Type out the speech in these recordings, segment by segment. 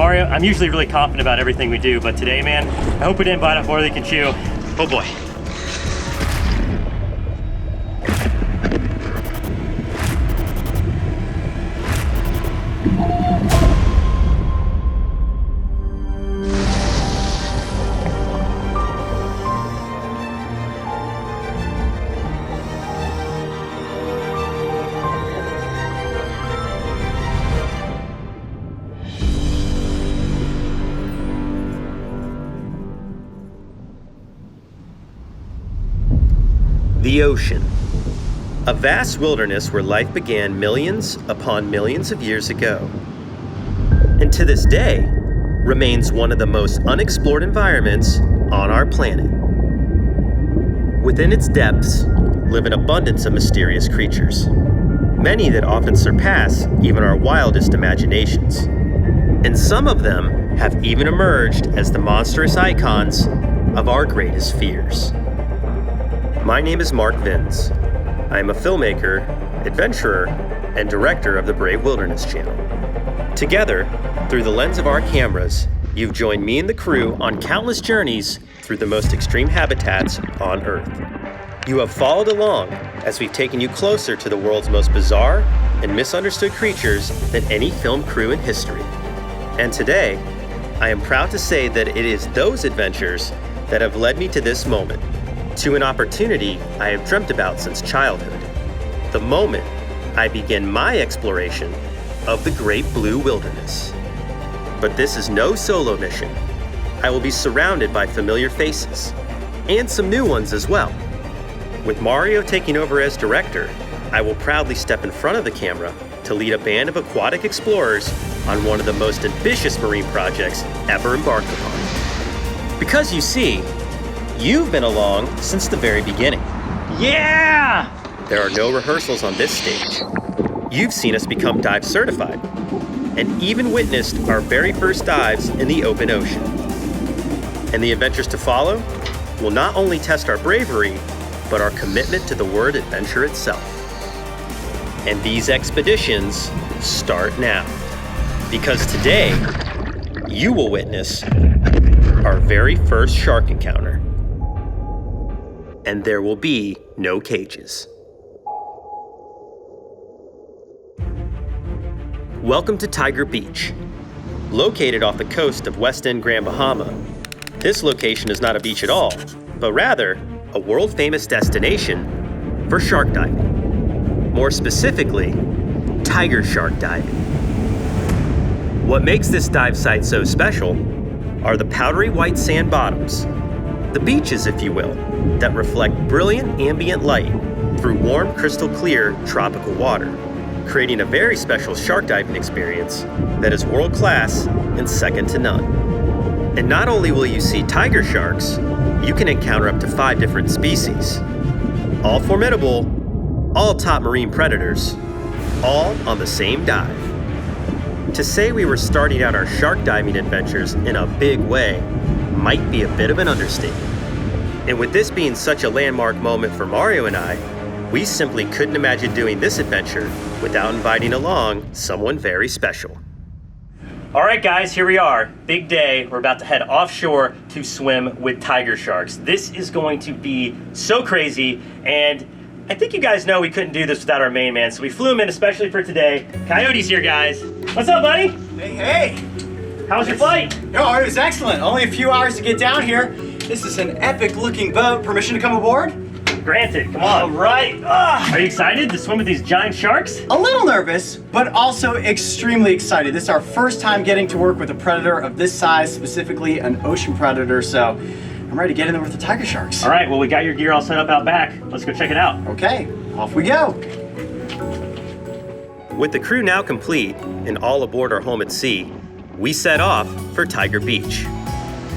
Mario, I'm usually really confident about everything we do, but today, man, I hope we didn't bite off more than we can chew. Oh boy. The ocean, a vast wilderness where life began millions upon millions of years ago, and to this day remains one of the most unexplored environments on our planet. Within its depths live an abundance of mysterious creatures, many that often surpass even our wildest imaginations, and some of them have even emerged as the monstrous icons of our greatest fears. My name is Mark Vins. I am a filmmaker, adventurer, and director of the Brave Wilderness Channel. Together, through the lens of our cameras, you've joined me and the crew on countless journeys through the most extreme habitats on Earth. You have followed along as we've taken you closer to the world's most bizarre and misunderstood creatures than any film crew in history. And today, I am proud to say that it is those adventures that have led me to this moment, to an opportunity I have dreamt about since childhood, the moment I begin my exploration of the Great Blue Wilderness. But this is no solo mission. I will be surrounded by familiar faces, and some new ones as well. With Mario taking over as director, I will proudly step in front of the camera to lead a band of aquatic explorers on one of the most ambitious marine projects ever embarked upon. Because you see, you've been along since the very beginning. Yeah! There are no rehearsals on this stage. You've seen us become dive certified, and even witnessed our very first dives in the open ocean. And the adventures to follow will not only test our bravery, but our commitment to the word adventure itself. And these expeditions start now, because today, you will witness our very first shark encounter. And there will be no cages. Welcome to Tiger Beach. Located off the coast of West End Grand Bahama, this location is not a beach at all, but rather a world-famous destination for shark diving. More specifically, tiger shark diving. What makes this dive site so special are the powdery white sand bottoms, the beaches, if you will, that reflect brilliant ambient light through warm, crystal clear tropical water, creating a very special shark diving experience that is world class and second to none. And not only will you see tiger sharks, you can encounter up to 5 different species, all formidable, all top marine predators, all on the same dive. To say we were starting out our shark diving adventures in a big way might be a bit of an understatement. And with this being such a landmark moment for Mario and I, we simply couldn't imagine doing this adventure without inviting along someone very special. All right, guys, here we are. Big day. We're about to head offshore to swim with tiger sharks. This is going to be so crazy, and I think you guys know we couldn't do this without our main man, so we flew him in especially for today. Coyote's here, guys. What's up, buddy? Hey. How was your flight? Oh, it was excellent. Only a few hours to get down here. This is an epic-looking boat. Permission to come aboard? Granted, come on. All right. Are you excited to swim with these giant sharks? A little nervous, but also extremely excited. This is our first time getting to work with a predator of this size, specifically an ocean predator, so I'm ready to get in there with the tiger sharks. All right, well, we got your gear all set up out back. Let's go check it out. Okay, off we go. With the crew now complete and all aboard our home at sea, we set off for Tiger Beach.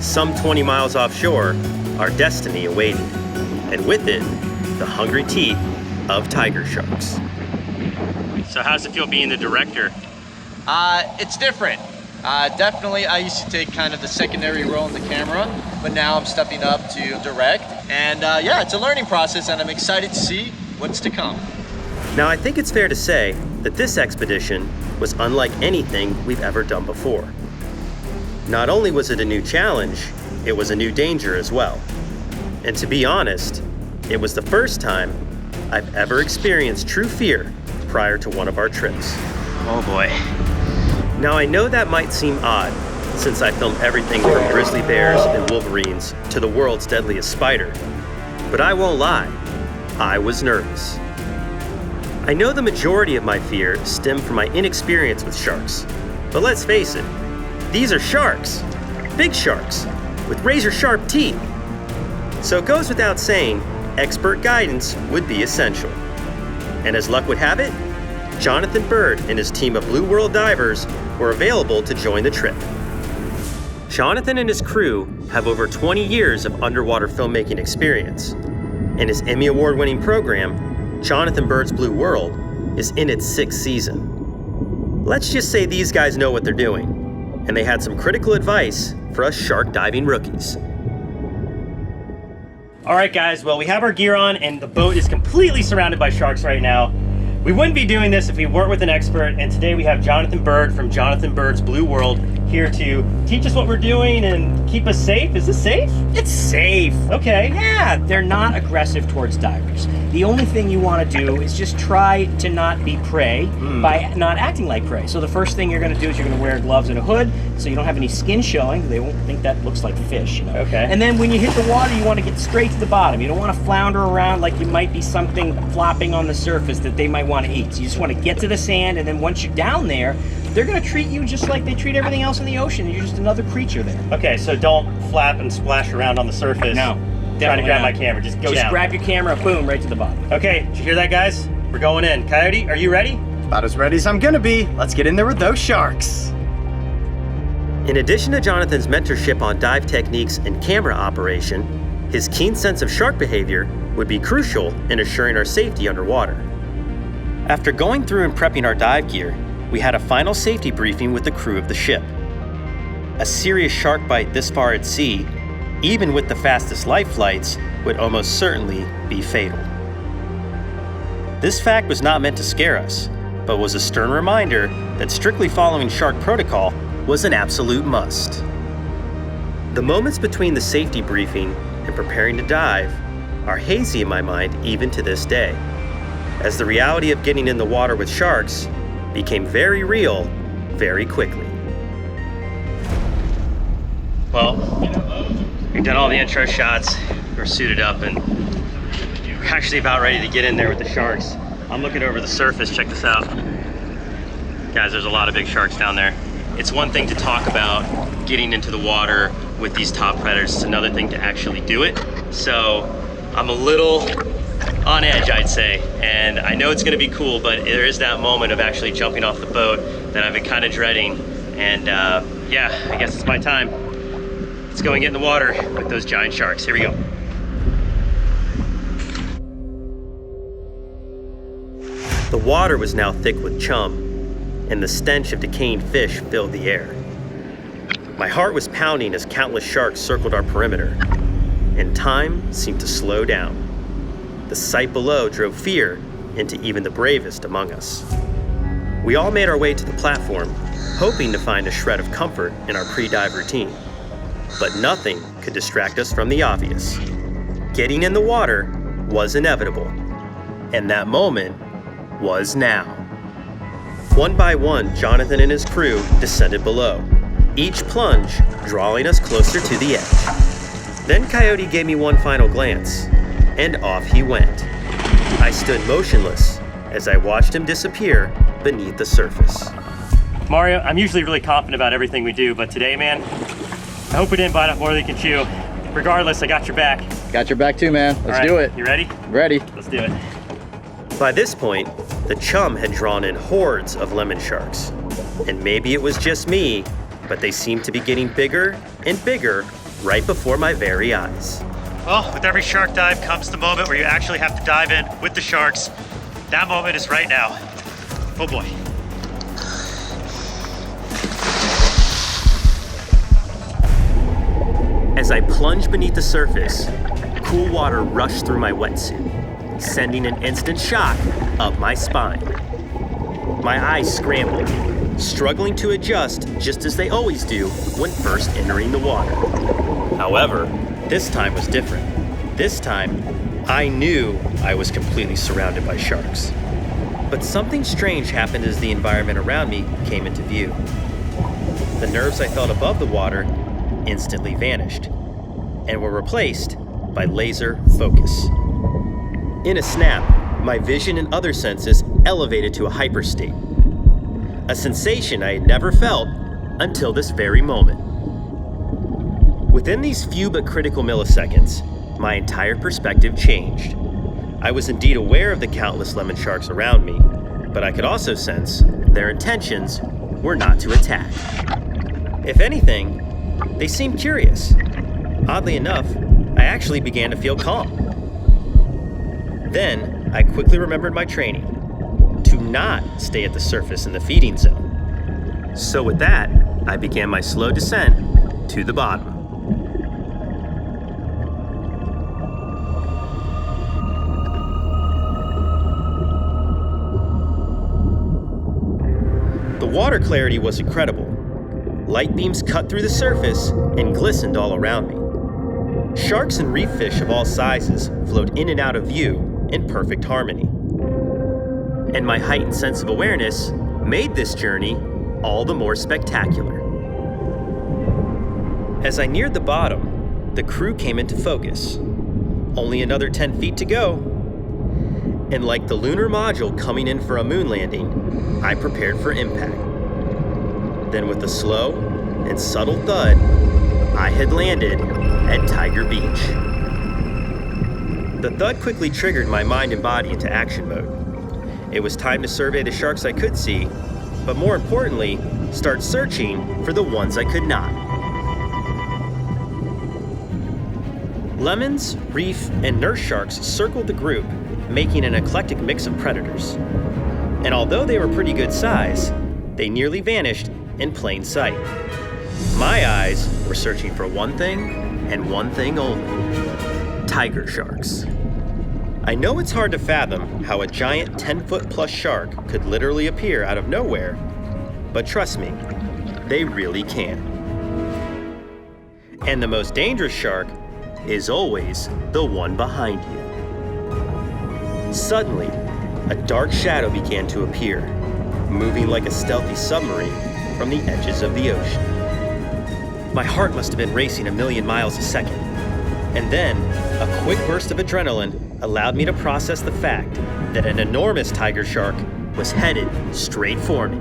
Some 20 miles offshore, our destiny awaited, and with it, the hungry teeth of tiger sharks. So how's it feel being the director? It's different. Definitely, I used to take kind of the secondary role in the camera, but now I'm stepping up to direct. And yeah, it's a learning process, and I'm excited to see what's to come. Now, I think it's fair to say that this expedition was unlike anything we've ever done before. Not only was it a new challenge, it was a new danger as well. And to be honest, it was the first time I've ever experienced true fear prior to one of our trips. Oh boy. Now I know that might seem odd, since I filmed everything from grizzly bears and wolverines to the world's deadliest spider. But I won't lie, I was nervous. I know the majority of my fear stemmed from my inexperience with sharks. But let's face it, these are sharks. Big sharks, with razor-sharp teeth. So it goes without saying, expert guidance would be essential. And as luck would have it, Jonathan Bird and his team of Blue World divers were available to join the trip. Jonathan and his crew have over 20 years of underwater filmmaking experience, and his Emmy Award-winning program, Jonathan Bird's Blue World, is in its 6th season. Let's just say these guys know what they're doing, and they had some critical advice for us shark diving rookies. All right, guys, well, we have our gear on, and the boat is completely surrounded by sharks right now. We wouldn't be doing this if we weren't with an expert, and today we have Jonathan Bird from Jonathan Bird's Blue World here to teach us what we're doing and keep us safe. Is this safe? It's safe. Okay. Yeah, they're not aggressive towards divers. The only thing you want to do is just try to not be prey by not acting like prey. So the first thing you're going to do is you're going to wear gloves and a hood so you don't have any skin showing. They won't think that looks like fish, you know. Okay. And then when you hit the water, you want to get straight to the bottom. You don't want to flounder around like you might be something flopping on the surface that they might want to eat. So you just want to get to the sand, and then once you're down there, they're going to treat you just like they treat everything else in the ocean. You're just another creature there. Okay, so don't flap and splash around on the surface. No. Trying to grab not. my camera. Just go down. Just grab your camera, boom, right to the bottom. Okay, did you hear that, guys? We're going in. Coyote, are you ready? About as ready as I'm gonna be. Let's get in there with those sharks. In addition to Jonathan's mentorship on dive techniques and camera operation, his keen sense of shark behavior would be crucial in assuring our safety underwater. After going through and prepping our dive gear, we had a final safety briefing with the crew of the ship. A serious shark bite this far at sea, even with the fastest life flights, would almost certainly be fatal. This fact was not meant to scare us, but was a stern reminder that strictly following shark protocol was an absolute must. The moments between the safety briefing and preparing to dive are hazy in my mind even to this day, as the reality of getting in the water with sharks became very real very quickly. Well, we've done all the intro shots. We're suited up, and we're actually about ready to get in there with the sharks. I'm looking over the surface. Check this out. Guys, there's a lot of big sharks down there. It's one thing to talk about getting into the water with these top predators. It's another thing to actually do it. So I'm a little on edge, I'd say. And I know it's gonna be cool, but there is that moment of actually jumping off the boat that I've been kind of dreading. And yeah, I guess it's my time. Let's go and get in the water with those giant sharks. Here we go. The water was now thick with chum, and the stench of decaying fish filled the air. My heart was pounding as countless sharks circled our perimeter, and time seemed to slow down. The sight below drove fear into even the bravest among us. We all made our way to the platform, hoping to find a shred of comfort in our pre-dive routine. But nothing could distract us from the obvious. Getting in the water was inevitable, and that moment was now. One by one, Jonathan and his crew descended below, each plunge drawing us closer to the edge. Then Coyote gave me one final glance, and off he went. I stood motionless as I watched him disappear beneath the surface. Mario, I'm usually really confident about everything we do, but today, man, I hope we didn't bite off more than you can chew. Regardless, I got your back. Got your back too, man. Let's All do right, it. You ready? Ready. Let's do it. By this point, the chum had drawn in hordes of lemon sharks. And maybe it was just me, but they seemed to be getting bigger and bigger right before my very eyes. Well, with every shark dive comes the moment where you actually have to dive in with the sharks. That moment is right now. Oh boy. As I plunged beneath the surface, cool water rushed through my wetsuit, sending an instant shock up my spine. My eyes scrambled, struggling to adjust just as they always do when first entering the water. However, this time was different. This time, I knew I was completely surrounded by sharks. But something strange happened as the environment around me came into view. The nerves I felt above the water instantly vanished and were replaced by laser focus. In a snap, my vision and other senses elevated to a hyperstate, a sensation I had never felt until this very moment. Within these few but critical milliseconds, my entire perspective changed. I was indeed aware of the countless lemon sharks around me, but I could also sense their intentions were not to attack. If anything, they seemed curious. Oddly enough, I actually began to feel calm. Then, I quickly remembered my training to not stay at the surface in the feeding zone. So with that, I began my slow descent to the bottom. The water clarity was incredible. Light beams cut through the surface and glistened all around me. Sharks and reef fish of all sizes flowed in and out of view in perfect harmony. And my heightened sense of awareness made this journey all the more spectacular. As I neared the bottom, the crew came into focus. Only another 10 feet to go. And like the lunar module coming in for a moon landing, I prepared for impact. Then with a slow and subtle thud, I had landed at Tiger Beach. The thud quickly triggered my mind and body into action mode. It was time to survey the sharks I could see, but more importantly, start searching for the ones I could not. Lemons, reef, and nurse sharks circled the group, making an eclectic mix of predators. And although they were pretty good size, they nearly vanished in plain sight. My eyes were searching for one thing and one thing only: tiger sharks. I know it's hard to fathom how a giant 10-foot plus shark could literally appear out of nowhere, but trust me, they really can. And the most dangerous shark is always the one behind you. Suddenly, a dark shadow began to appear, moving like a stealthy submarine from the edges of the ocean. My heart must have been racing 1,000,000 miles a second. And then, a quick burst of adrenaline allowed me to process the fact that an enormous tiger shark was headed straight for me.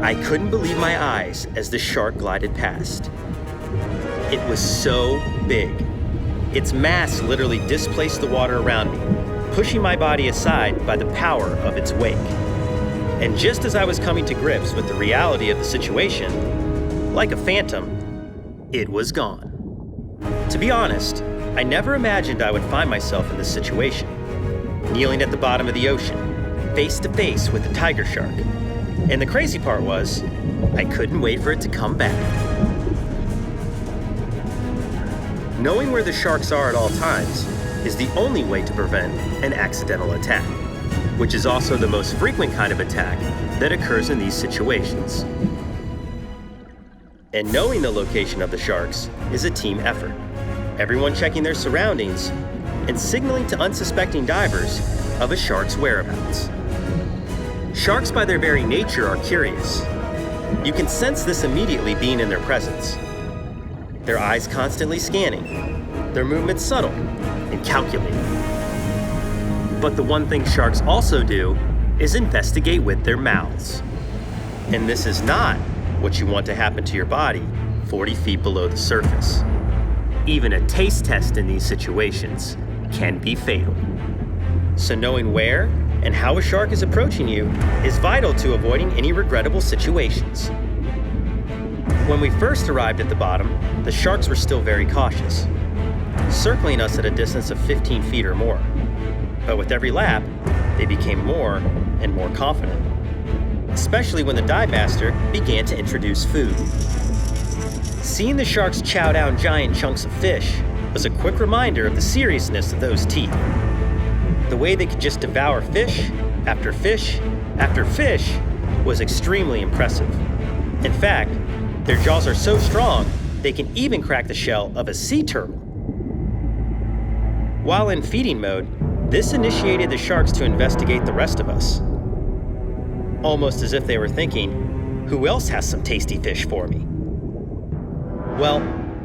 I couldn't believe my eyes as the shark glided past. It was so big. Its mass literally displaced the water around me, pushing my body aside by the power of its wake. And just as I was coming to grips with the reality of the situation, like a phantom, it was gone. To be honest, I never imagined I would find myself in this situation, kneeling at the bottom of the ocean, face to face with a tiger shark. And the crazy part was, I couldn't wait for it to come back. Knowing where the sharks are at all times is the only way to prevent an accidental attack, which is also the most frequent kind of attack that occurs in these situations. And knowing the location of the sharks is a team effort. Everyone checking their surroundings and signaling to unsuspecting divers of a shark's whereabouts. Sharks by their very nature are curious. You can sense this immediately being in their presence. Their eyes constantly scanning, their movements subtle and calculated. But the one thing sharks also do is investigate with their mouths. And this is not what you want to happen to your body 40 feet below the surface. Even a taste test in these situations can be fatal. So knowing where and how a shark is approaching you is vital to avoiding any regrettable situations. When we first arrived at the bottom, the sharks were still very cautious, circling us at a distance of 15 feet or more. But with every lap, they became more and more confident, especially when the dive master began to introduce food. Seeing the sharks chow down giant chunks of fish was a quick reminder of the seriousness of those teeth. The way they could just devour fish after fish after fish was extremely impressive. In fact, their jaws are so strong, they can even crack the shell of a sea turtle. While in feeding mode, this initiated the sharks to investigate the rest of us. Almost as if they were thinking, who else has some tasty fish for me? Well,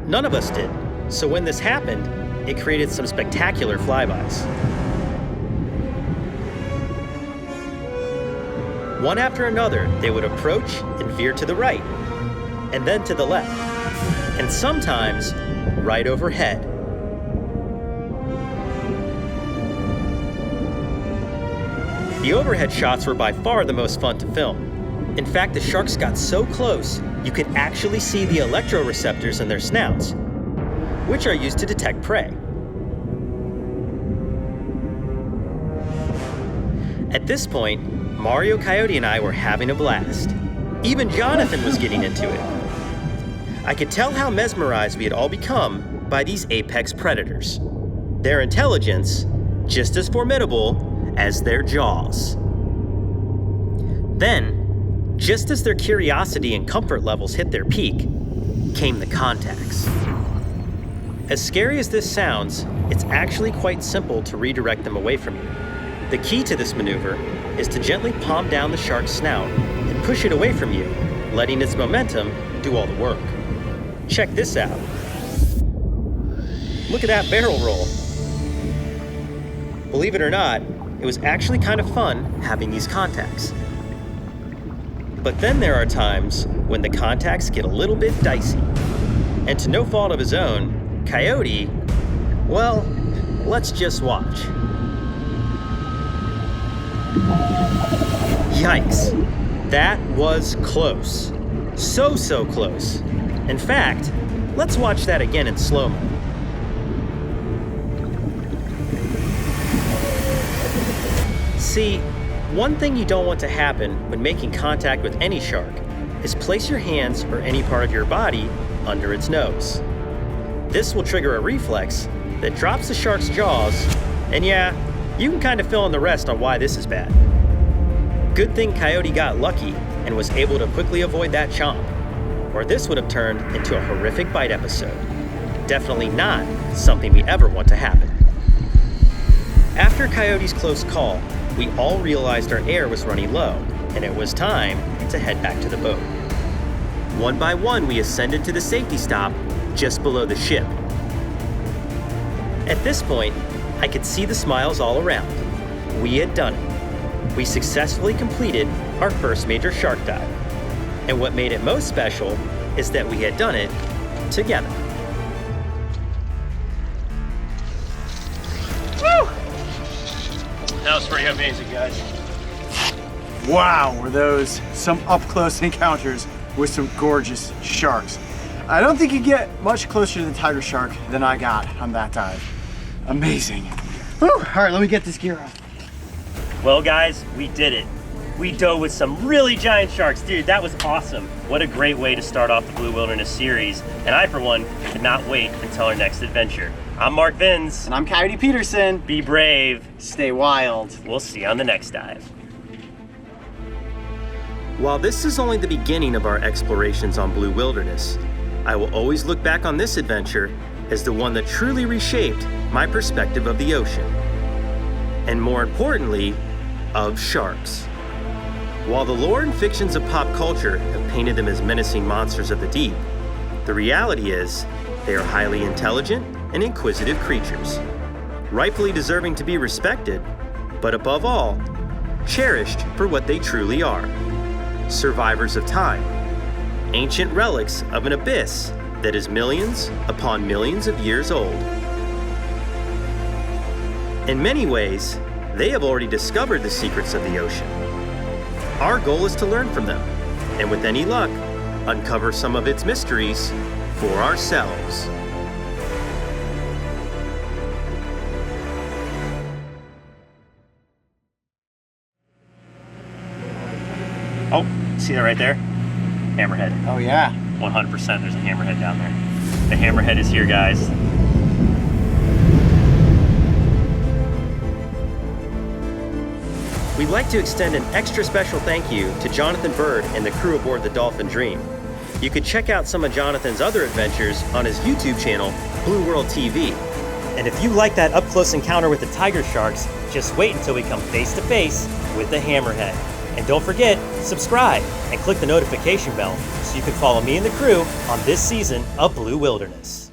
none of us did, so when this happened, it created some spectacular flybys. One after another, they would approach and veer to the right, and then to the left, and sometimes right overhead. The overhead shots were by far the most fun to film. In fact, the sharks got so close, you could actually see the electroreceptors in their snouts, which are used to detect prey. At this point, Mario, Coyote, and I were having a blast. Even Jonathan was getting into it. I could tell how mesmerized we had all become by these apex predators. Their intelligence, just as formidable as their jaws. Then, just as their curiosity and comfort levels hit their peak, came the contacts. As scary as this sounds, it's actually quite simple to redirect them away from you. The key to this maneuver is to gently palm down the shark's snout and push it away from you, letting its momentum do all the work. Check this out. Look at that barrel roll. Believe it or not, it was actually kind of fun having these contacts. But then there are times when the contacts get a little bit dicey. And to no fault of his own, Coyote, well, let's just watch. Yikes, that was close. So close. In fact, let's watch that again in slow-mo. See, one thing you don't want to happen when making contact with any shark is place your hands or any part of your body under its nose. This will trigger a reflex that drops the shark's jaws, and yeah, you can kind of fill in the rest on why this is bad. Good thing Coyote got lucky and was able to quickly avoid that chomp, or this would have turned into a horrific bite episode. Definitely not something we ever want to happen. After Coyote's close call, we all realized our air was running low, and it was time to head back to the boat. One by one, we ascended to the safety stop just below the ship. At this point, I could see the smiles all around. We had done it. We successfully completed our first major shark dive. And what made it most special is that we had done it together. Woo! That was pretty amazing, guys. Wow, were those some up-close encounters with some gorgeous sharks. I don't think you get much closer to the tiger shark than I got on that dive. Amazing. Whew. All right, let me get this gear on. Well, guys, we did it. We dove with some really giant sharks. Dude, that was awesome. What a great way to start off the Blue Wilderness series. And I, for one, cannot wait until our next adventure. I'm Mark Vins. And I'm Coyote Peterson. Be brave. Stay wild. We'll see you on the next dive. While this is only the beginning of our explorations on Blue Wilderness, I will always look back on this adventure as the one that truly reshaped my perspective of the ocean. And more importantly, of sharks. While the lore and fictions of pop culture have painted them as menacing monsters of the deep, the reality is they are highly intelligent and inquisitive creatures, rightfully deserving to be respected, but above all, cherished for what they truly are: survivors of time, ancient relics of an abyss that is millions upon millions of years old. In many ways, they have already discovered the secrets of the ocean. Our goal is to learn from them, and with any luck, uncover some of its mysteries for ourselves. Oh, see that right there? Hammerhead. Oh yeah. 100% there's a hammerhead down there. The hammerhead is here, guys. We'd like to extend an extra special thank you to Jonathan Bird and the crew aboard the Dolphin Dream. You can check out some of Jonathan's other adventures on his YouTube channel, Blue World TV. And if you like that up-close encounter with the tiger sharks, just wait until we come face-to-face with the Hammerhead. And don't forget, subscribe and click the notification bell so you can follow me and the crew on this season of Blue Wilderness.